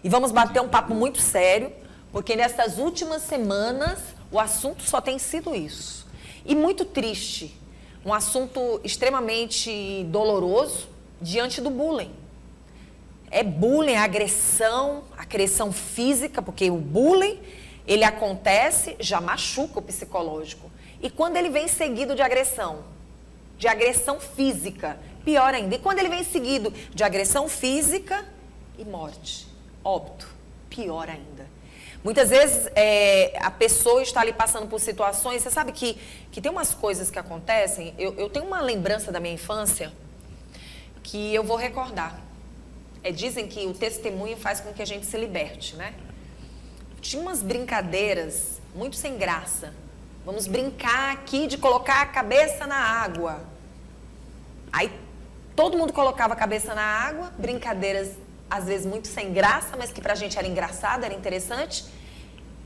E vamos bater um papo muito sério, porque nessas últimas semanas o assunto só tem sido isso. E muito triste, um assunto extremamente doloroso diante do bullying. É bullying, agressão física, porque o bullying, ele acontece, já machuca o psicológico. E quando ele vem seguido de agressão física, pior ainda. E quando ele vem seguido de agressão física e morte, óbito, pior ainda. Muitas vezes a pessoa está ali passando por situações, você sabe que tem umas coisas que acontecem, eu tenho uma lembrança da minha infância que eu vou recordar. Dizem que o testemunho faz com que a gente se liberte, né? Tinha umas brincadeiras muito sem graça. Vamos brincar aqui de colocar a cabeça na água. Aí todo mundo colocava a cabeça na água, brincadeiras às vezes muito sem graça, mas que pra gente era engraçado, era interessante.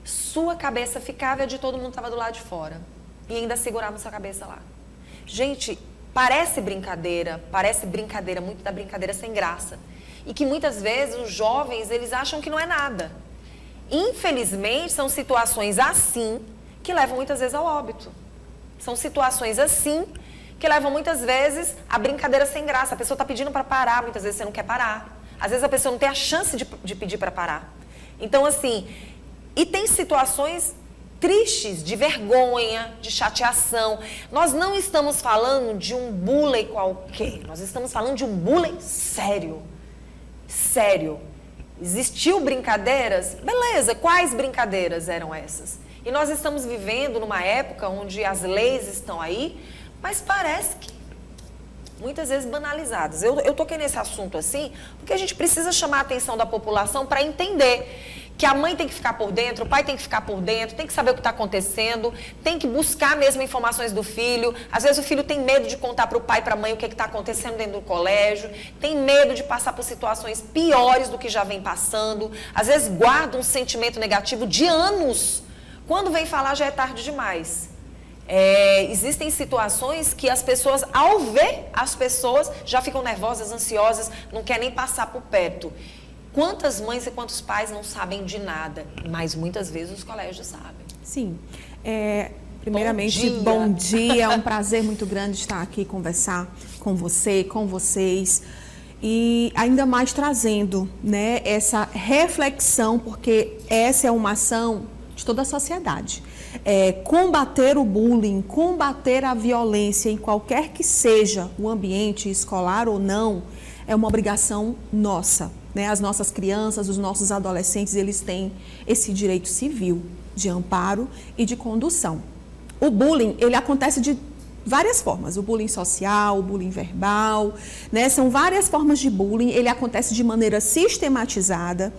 Sua cabeça ficava e a de todo mundo estava do lado de fora. E ainda segurava sua cabeça lá. Gente, parece brincadeira muito da brincadeira sem graça. E que muitas vezes os jovens, eles acham que não é nada. Infelizmente, são situações assim que levam muitas vezes ao óbito. São situações assim que levam muitas vezes a brincadeira sem graça. A pessoa está pedindo para parar, muitas vezes você não quer parar. Às vezes a pessoa não tem a chance de pedir para parar. Então, assim, e tem situações tristes, de vergonha, de chateação. Nós não estamos falando de um bullying qualquer, nós estamos falando de um bullying sério. Sério. Existiu brincadeiras? Beleza, quais brincadeiras eram essas? E nós estamos vivendo numa época onde as leis estão aí, mas parece que muitas vezes banalizadas. Eu toquei nesse assunto assim, porque a gente precisa chamar a atenção da população para entender que a mãe tem que ficar por dentro, o pai tem que ficar por dentro, tem que saber o que está acontecendo, tem que buscar mesmo informações do filho. Às vezes o filho tem medo de contar para o pai e para a mãe o que está acontecendo dentro do colégio, tem medo de passar por situações piores do que já vem passando, às vezes guarda um sentimento negativo de anos. Quando vem falar já é tarde demais. Existem situações que as pessoas, ao ver as pessoas, já ficam nervosas, ansiosas, não querem nem passar por perto. Quantas mães e quantos pais não sabem de nada, mas muitas vezes os colégios sabem. Sim. Primeiramente, bom dia. É um prazer muito grande estar aqui conversar com você, com vocês. E ainda mais trazendo, né, essa reflexão, porque essa é uma ação de toda a sociedade. Combater o bullying, combater a violência em qualquer que seja o ambiente escolar ou não, é uma obrigação nossa. Né? As nossas crianças, os nossos adolescentes, eles têm esse direito civil de amparo e de condução. O bullying, ele acontece de várias formas. O bullying social, o bullying verbal, né? São várias formas de bullying. Ele acontece de maneira sistematizada.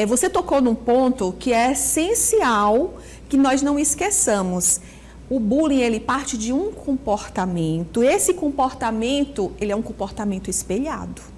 Você tocou num ponto que é essencial que nós não esqueçamos. O bullying, ele parte de um comportamento. Esse comportamento, ele é um comportamento espelhado.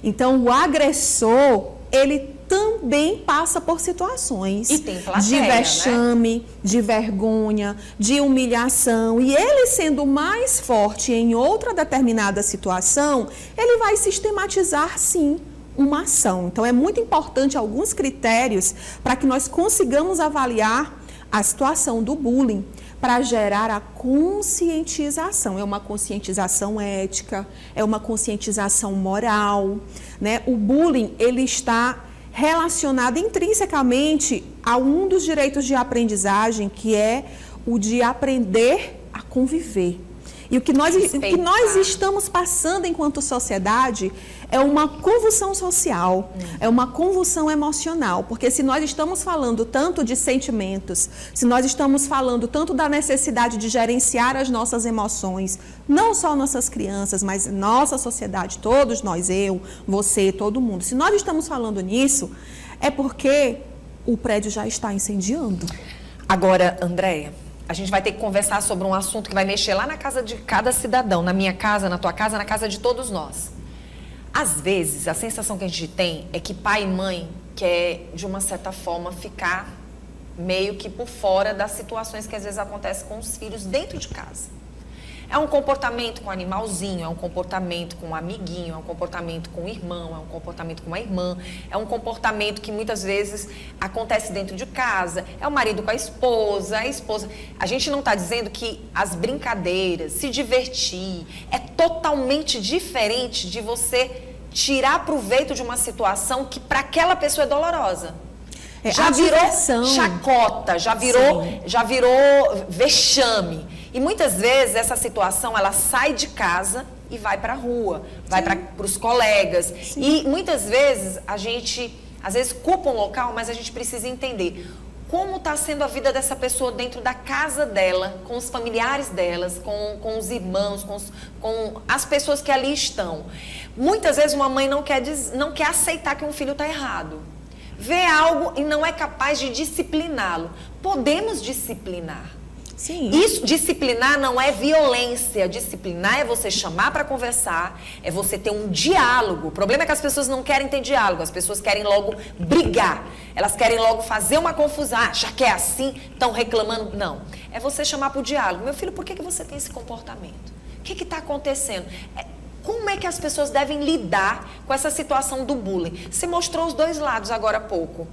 Então, o agressor, ele também passa por situações de vexame, né? De vergonha, de humilhação. E ele sendo mais forte em outra determinada situação, ele vai sistematizar, sim, uma ação. Então, é muito importante alguns critérios para que nós consigamos avaliar a situação do bullying, para gerar a conscientização. É uma conscientização ética, é uma conscientização moral, né? O bullying, ele está relacionado intrinsecamente a um dos direitos de aprendizagem, que é o de aprender a conviver. E o que nós estamos passando enquanto sociedade é uma convulsão social, é uma convulsão emocional. Porque se nós estamos falando tanto de sentimentos, se nós estamos falando tanto da necessidade de gerenciar as nossas emoções, não só nossas crianças, mas nossa sociedade, todos nós, eu, você, todo mundo. Se nós estamos falando nisso, é porque o prédio já está incendiando. Agora, Andréia, a gente vai ter que conversar sobre um assunto que vai mexer lá na casa de cada cidadão, na minha casa, na tua casa, na casa de todos nós. Às vezes, a sensação que a gente tem é que pai e mãe quer, de uma certa forma, ficar meio que por fora das situações que às vezes acontecem com os filhos dentro de casa. É um comportamento com o animalzinho, é um comportamento com o amiguinho, é um comportamento com o irmão, é um comportamento com a irmã, é um comportamento que muitas vezes acontece dentro de casa, é o marido com a esposa. A gente não está dizendo que as brincadeiras, se divertir, é totalmente diferente de você tirar proveito de uma situação que para aquela pessoa é dolorosa. Já virou chacota, já virou vexame. E muitas vezes essa situação, ela sai de casa e vai para a rua, vai para os colegas. Sim. E muitas vezes a gente, às vezes, culpa um local, mas a gente precisa entender como está sendo a vida dessa pessoa dentro da casa dela, com os familiares delas, com os irmãos, com as pessoas que ali estão. Muitas vezes uma mãe não quer aceitar que um filho está errado. Vê algo e não é capaz de discipliná-lo. Podemos disciplinar. Sim. Isso, disciplinar não é violência. Disciplinar é você chamar para conversar, é você ter um diálogo. O problema é que as pessoas não querem ter diálogo, as pessoas querem logo brigar. Elas querem logo fazer uma confusão. Ah, já que é assim, estão reclamando. Não, é você chamar para o diálogo. Meu filho, por que você tem esse comportamento? O que está acontecendo? Como é que as pessoas devem lidar com essa situação do bullying? Você mostrou os dois lados agora há pouco.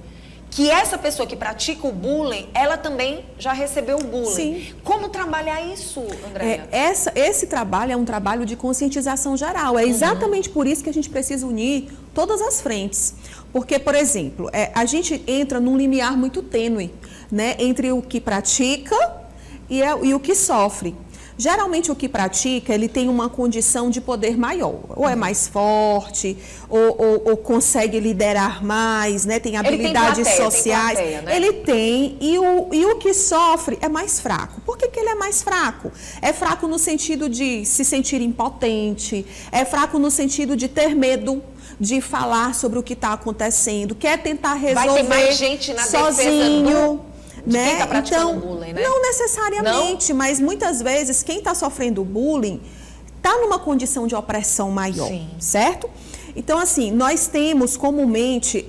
Que essa pessoa que pratica o bullying, ela também já recebeu o bullying. Sim. Como trabalhar isso, Andréia? Esse trabalho é um trabalho de conscientização geral. É exatamente por isso que a gente precisa unir todas as frentes. Porque, por exemplo, a gente entra num limiar muito tênue, né, entre o que pratica e o que sofre. Geralmente o que pratica, ele tem uma condição de poder maior, ou é mais forte, ou consegue liderar mais, né? Tem habilidades sociais. Tem plateia, né? Ele tem, e o que sofre é mais fraco. Por que ele é mais fraco? É fraco no sentido de se sentir impotente, é fraco no sentido de ter medo de falar sobre o que está acontecendo, quer tentar resolver Vai ter mais gente na sozinho. Né? Quem está praticando bullying, né? Não necessariamente, mas muitas vezes quem está sofrendo bullying está numa condição de opressão maior, sim, certo? Então, assim, nós temos comumente,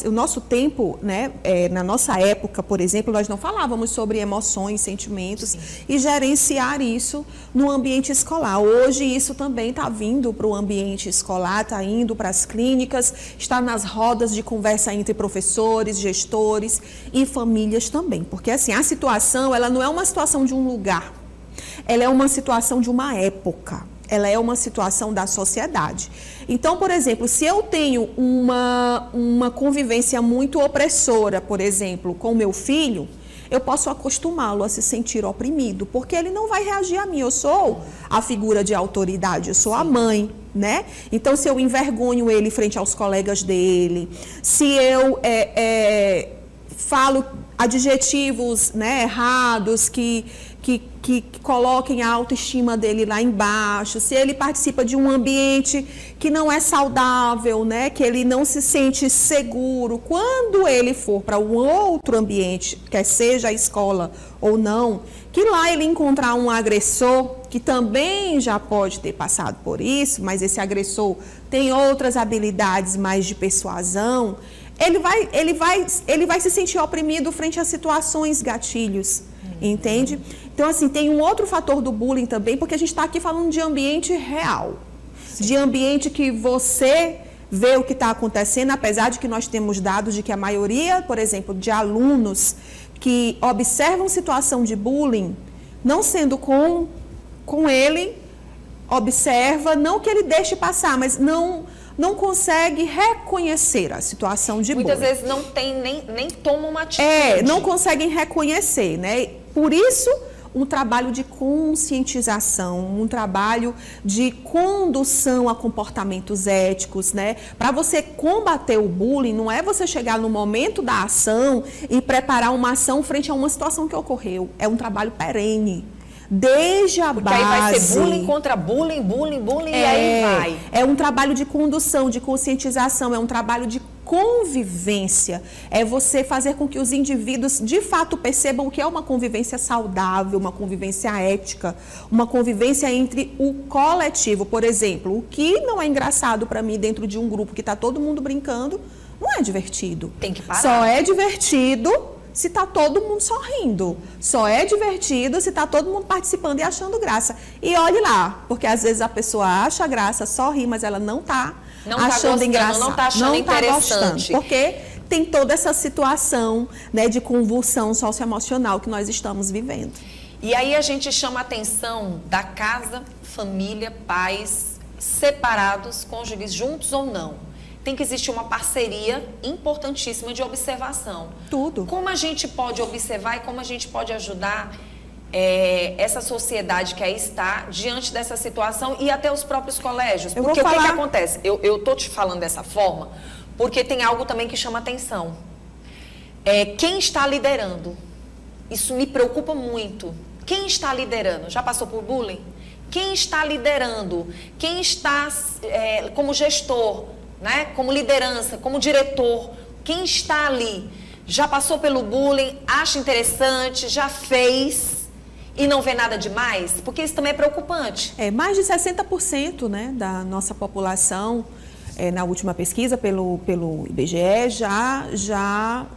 o nosso tempo, né, na nossa época, por exemplo, nós não falávamos sobre emoções, sentimentos, sim, e gerenciar isso no ambiente escolar. Hoje isso também está vindo para o ambiente escolar, está indo para as clínicas, está nas rodas de conversa entre professores, gestores e famílias também. Porque, assim, a situação, ela não é uma situação de um lugar, ela é uma situação de uma época. Ela é uma situação da sociedade. Então, por exemplo, se eu tenho uma convivência muito opressora, por exemplo, com o meu filho, eu posso acostumá-lo a se sentir oprimido, porque ele não vai reagir a mim. Eu sou a figura de autoridade, eu sou a mãe, né? Então, se eu envergonho ele frente aos colegas dele, se eu falo adjetivos, né, errados que coloquem a autoestima dele lá embaixo, se ele participa de um ambiente que não é saudável, né, que ele não se sente seguro, quando ele for para um outro ambiente, quer seja a escola ou não, que lá ele encontrar um agressor que também já pode ter passado por isso, mas esse agressor tem outras habilidades mais de persuasão, ele vai se sentir oprimido frente a situações gatilhos, entende? Então, assim, tem um outro fator do bullying também, porque a gente está aqui falando de ambiente real, sim, de ambiente que você vê o que está acontecendo, apesar de que nós temos dados de que a maioria, por exemplo, de alunos que observam situação de bullying, não sendo com ele, observa, não que ele deixe passar, mas não consegue reconhecer a situação de bullying. Muitas vezes não tem, nem toma uma atitude. Não conseguem reconhecer, né? Por isso, um trabalho de conscientização, um trabalho de condução a comportamentos éticos, né? Para você combater o bullying, não é você chegar no momento da ação e preparar uma ação frente a uma situação que ocorreu. É um trabalho perene. Desde a base. Porque aí vai ser bullying contra bullying, e aí vai. É um trabalho de condução, de conscientização, é um trabalho de convivência. É você fazer com que os indivíduos de fato percebam o que é uma convivência saudável, uma convivência ética, uma convivência entre o coletivo. Por exemplo, o que não é engraçado para mim dentro de um grupo que está todo mundo brincando, não é divertido. Tem que parar. Só é divertido se está todo mundo sorrindo. Só é divertido se está todo mundo participando e achando graça. E olhe lá, porque às vezes a pessoa acha graça, sorri, mas ela não está achando engraçado. Não está achando interessante. Porque tem toda essa situação, né, de convulsão socioemocional que nós estamos vivendo. E aí a gente chama a atenção da casa, família, pais, separados, cônjuges juntos ou não. Tem que existir uma parceria importantíssima de observação. Tudo. Como a gente pode observar e como a gente pode ajudar essa sociedade que aí está diante dessa situação e até os próprios colégios? Porque o que acontece? Eu estou te falando dessa forma porque tem algo também que chama atenção. Quem está liderando? Isso me preocupa muito. Quem está liderando? Já passou por bullying? Quem está liderando? Quem está como gestor, né? Como liderança, como diretor? Quem está ali? Já passou pelo bullying? Acha interessante? Já fez? E não vê nada demais? Porque isso também é preocupante. Mais de 60%, né, da nossa população, na última pesquisa pelo IBGE, já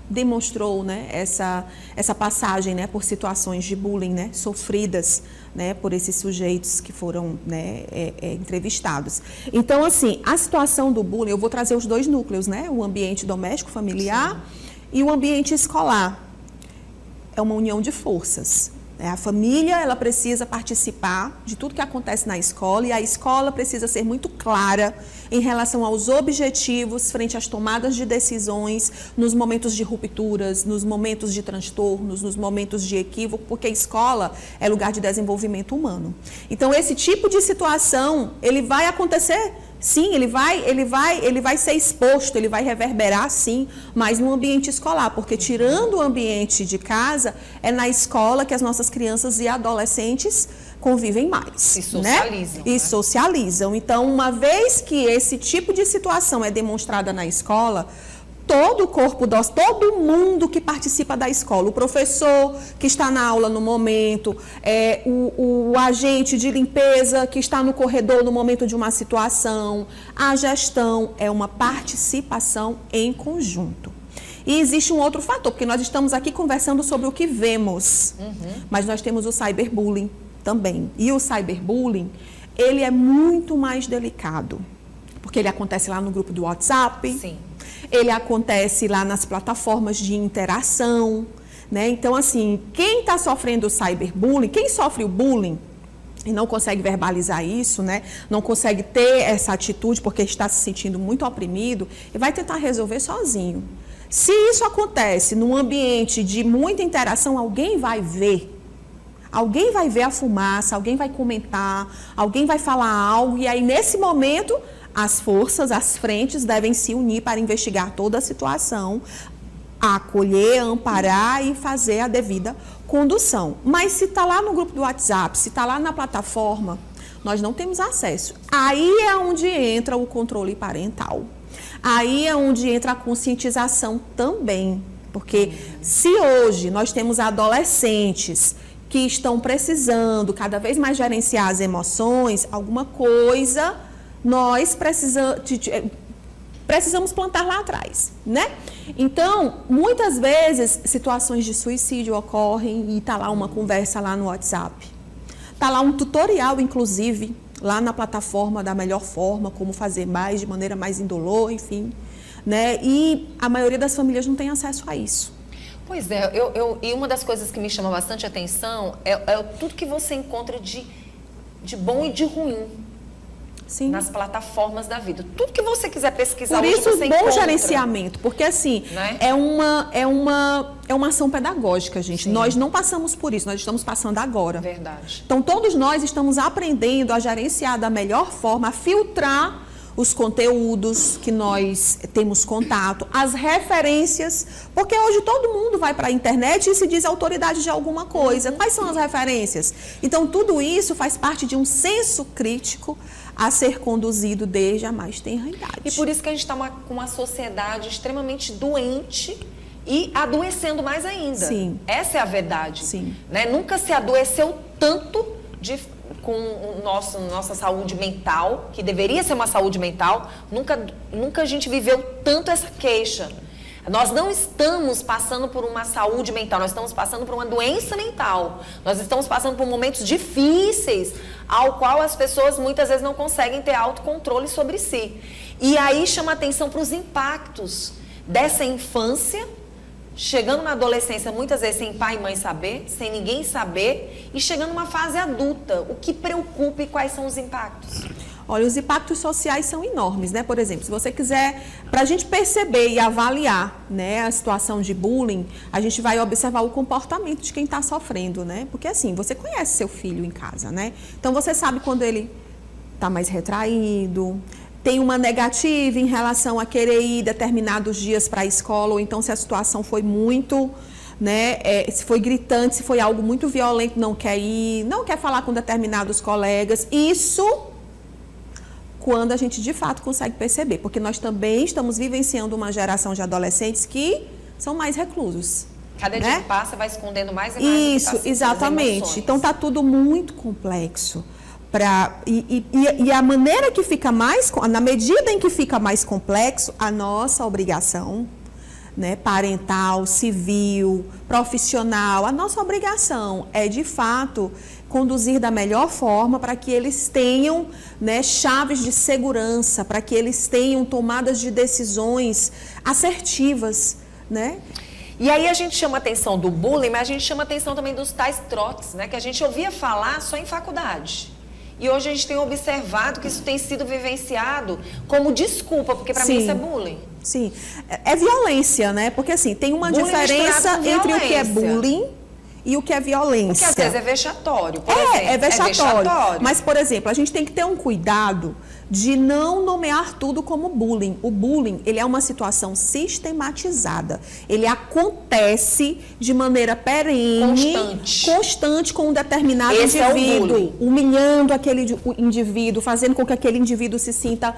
demonstrou, né, essa passagem, né, por situações de bullying, né, sofridas, né, por esses sujeitos que foram, né, entrevistados. Então, assim, a situação do bullying, eu vou trazer os dois núcleos, né, o ambiente doméstico, familiar, sim, e o ambiente escolar. É uma união de forças. A família, ela precisa participar de tudo que acontece na escola e a escola precisa ser muito clara em relação aos objetivos frente às tomadas de decisões, nos momentos de rupturas, nos momentos de transtornos, nos momentos de equívoco, porque a escola é lugar de desenvolvimento humano. Então, esse tipo de situação, ele vai acontecer. Sim, ele vai ser exposto, ele vai reverberar, sim, mas no ambiente escolar, porque tirando o ambiente de casa, é na escola que as nossas crianças e adolescentes convivem mais. E socializam. Né? E socializam. Então, uma vez que esse tipo de situação é demonstrada na escola, todo o corpo docente, todo mundo que participa da escola, o professor que está na aula no momento, o agente de limpeza que está no corredor no momento de uma situação, a gestão é uma participação em conjunto. E existe um outro fator, porque nós estamos aqui conversando sobre o que vemos, mas nós temos o cyberbullying também. E o cyberbullying, ele é muito mais delicado, porque ele acontece lá no grupo do WhatsApp. Sim. Ele acontece lá nas plataformas de interação, né? Então, assim, quem está sofrendo o cyberbullying, quem sofre o bullying e não consegue verbalizar isso, né? Não consegue ter essa atitude porque está se sentindo muito oprimido, e vai tentar resolver sozinho. Se isso acontece num ambiente de muita interação, alguém vai ver. Alguém vai ver a fumaça, alguém vai comentar, alguém vai falar algo, e aí, nesse momento, as forças, as frentes devem se unir para investigar toda a situação, acolher, amparar e fazer a devida condução. Mas se está lá no grupo do WhatsApp, se está lá na plataforma, nós não temos acesso. Aí é onde entra o controle parental. Aí é onde entra a conscientização também. Porque se hoje nós temos adolescentes que estão precisando cada vez mais gerenciar as emoções, alguma coisa nós precisamos plantar lá atrás, né? Então, muitas vezes, situações de suicídio ocorrem e está lá uma conversa lá no WhatsApp. Está lá um tutorial, inclusive, lá na plataforma da melhor forma, como fazer mais, de maneira mais indolor, enfim, né? E a maioria das famílias não tem acesso a isso. Pois é, e uma das coisas que me chama bastante atenção é tudo que você encontra de bom e de ruim. Sim. Nas plataformas da vida. Tudo que você quiser pesquisar, por isso você o bom encontra. Gerenciamento, porque assim, né? é uma ação pedagógica, gente. Sim. Nós não passamos por isso, nós estamos passando agora. Verdade. Então, todos nós estamos aprendendo a gerenciar da melhor forma, a filtrar os conteúdos que nós temos contato, as referências, porque hoje todo mundo vai para a internet e se diz autoridade de alguma coisa. Quais são as referências? Então, tudo isso faz parte de um senso crítico a ser conduzido desde a mais tenra idade. E por isso que a gente está com uma sociedade extremamente doente e adoecendo mais ainda. Sim. Essa é a verdade. Sim. Né? Nunca se adoeceu tanto com nossa saúde mental, que deveria ser uma saúde mental, nunca a gente viveu tanto essa queixa. Nós não estamos passando por uma saúde mental, nós estamos passando por uma doença mental. Nós estamos passando por momentos difíceis, ao qual as pessoas muitas vezes não conseguem ter autocontrole sobre si. E aí chama atenção para os impactos dessa infância, chegando na adolescência, muitas vezes sem pai e mãe saber, sem ninguém saber, e chegando numa fase adulta. O que preocupa e quais são os impactos? Olha, os impactos sociais são enormes, né? Por exemplo, se você quiser, para a gente perceber e avaliar, né, a situação de bullying, a gente vai observar o comportamento de quem está sofrendo, né? Porque assim, você conhece seu filho em casa, né? Então você sabe quando ele está mais retraído, tem uma negativa em relação a querer ir determinados dias para a escola, ou então se a situação foi muito, né, se foi gritante, se foi algo muito violento, não quer ir, não quer falar com determinados colegas. Isso quando a gente de fato consegue perceber, porque nós também estamos vivenciando uma geração de adolescentes que são mais reclusos. Cada dia que passa vai escondendo mais e mais. Isso, exatamente. Então está tudo muito complexo. E a maneira que fica mais, na medida em que fica mais complexo, a nossa obrigação, né, parental, civil, profissional, a nossa obrigação é de fato conduzir da melhor forma para que eles tenham, né, chaves de segurança, para que eles tenham tomadas de decisões assertivas, né? E aí a gente chama atenção do bullying, mas a gente chama atenção também dos tais trotes, né, que a gente ouvia falar só em faculdade. E hoje a gente tem observado que isso tem sido vivenciado como desculpa, porque para mim isso é bullying. Sim, é violência, né? Porque assim, tem uma diferença entre o que é bullying e o que é violência. Porque às vezes é vexatório, por exemplo. É vexatório. Mas, por exemplo, a gente tem que ter um cuidado de não nomear tudo como bullying. O bullying, ele é uma situação sistematizada. Ele acontece de maneira perene, constante com um determinado indivíduo, humilhando aquele indivíduo, fazendo com que aquele indivíduo se sinta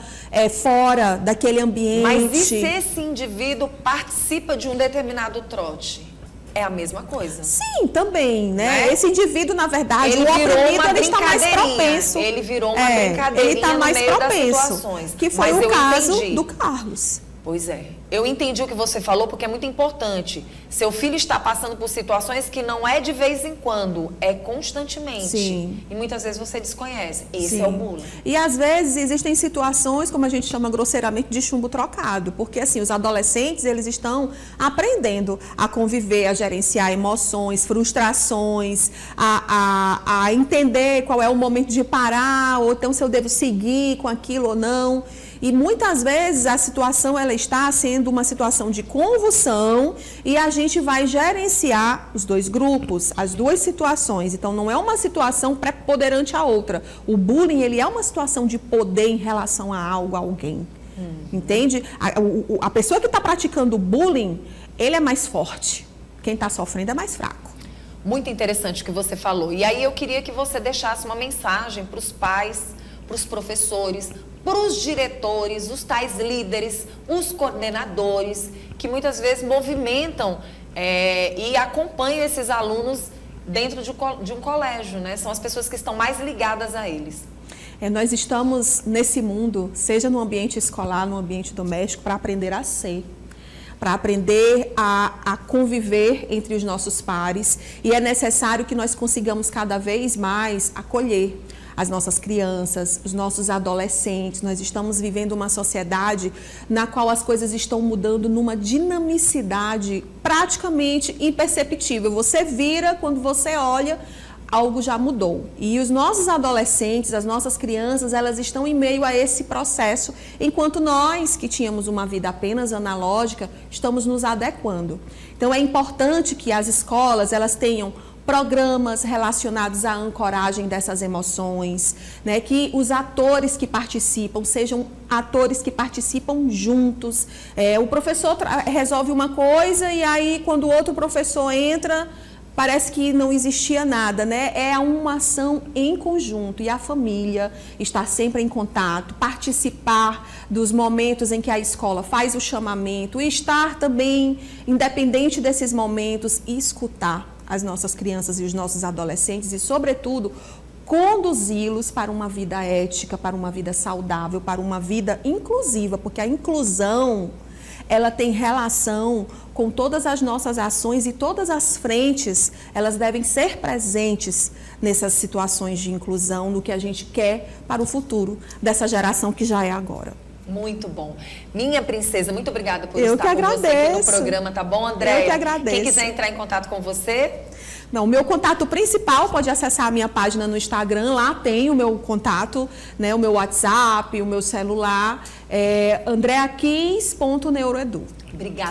fora daquele ambiente. Mas e se esse indivíduo participa de um determinado trote? É a mesma coisa. Sim, também, né? Esse indivíduo, na verdade, o oprimido, ele está mais propenso. Ele virou uma brincadeirinha ele está mais no meio propenso, das situações. Que foi o caso do Carlos. Pois é. Eu entendi o que você falou, porque é muito importante. Seu filho está passando por situações que não é de vez em quando, é constantemente. Sim. E muitas vezes você desconhece. Esse é o bullying. E às vezes existem situações, como a gente chama grosseiramente, de chumbo trocado. Porque assim, os adolescentes, eles estão aprendendo a conviver, a gerenciar emoções, frustrações, a entender qual é o momento de parar, ou então se eu devo seguir com aquilo ou não. E muitas vezes a situação ela está sendo uma situação de convulsão e a gente vai gerenciar os dois grupos, as duas situações. Então não é uma situação preponderante a outra. O bullying, ele é uma situação de poder em relação a algo, a alguém. Entende? A pessoa que está praticando o bullying, ele é mais forte. Quem está sofrendo é mais fraco. Muito interessante o que você falou. E aí eu queria que você deixasse uma mensagem para os pais, para os professores, para os diretores, os tais líderes, os coordenadores, que muitas vezes movimentam e acompanham esses alunos dentro de um colégio, né? São as pessoas que estão mais ligadas a eles. Nós estamos nesse mundo, seja no ambiente escolar, no ambiente doméstico, para aprender a ser, para aprender a conviver entre os nossos pares, e é necessário que nós consigamos cada vez mais acolher as nossas crianças, os nossos adolescentes. Nós estamos vivendo uma sociedade na qual as coisas estão mudando numa dinamicidade praticamente imperceptível. Você vira, quando você olha, algo já mudou. E os nossos adolescentes, as nossas crianças, elas estão em meio a esse processo, enquanto nós, que tínhamos uma vida apenas analógica, estamos nos adequando. Então é importante que as escolas, elas tenham programas relacionados à ancoragem dessas emoções, né? Que os atores que participam sejam atores que participam juntos. O professor resolve uma coisa e aí quando o outro professor entra, parece que não existia nada, né? É uma ação em conjunto e a família está sempre em contato, participar dos momentos em que a escola faz o chamamento, e estar também, independente desses momentos, e escutar as nossas crianças e os nossos adolescentes e, sobretudo, conduzi-los para uma vida ética, para uma vida saudável, para uma vida inclusiva, porque a inclusão ela tem relação com todas as nossas ações e todas as frentes, elas devem ser presentes nessas situações de inclusão, no que a gente quer para o futuro dessa geração que já é agora. Muito bom. Minha princesa, muito obrigada por Eu estar que com você aqui no agradeço. programa, tá bom, Andréia? Eu que agradeço. Quem quiser entrar em contato com você... Não, o meu contato principal, pode acessar a minha página no Instagram, lá tem o meu contato, né, o meu WhatsApp, o meu celular, andreakins.neuroedu. Obrigada.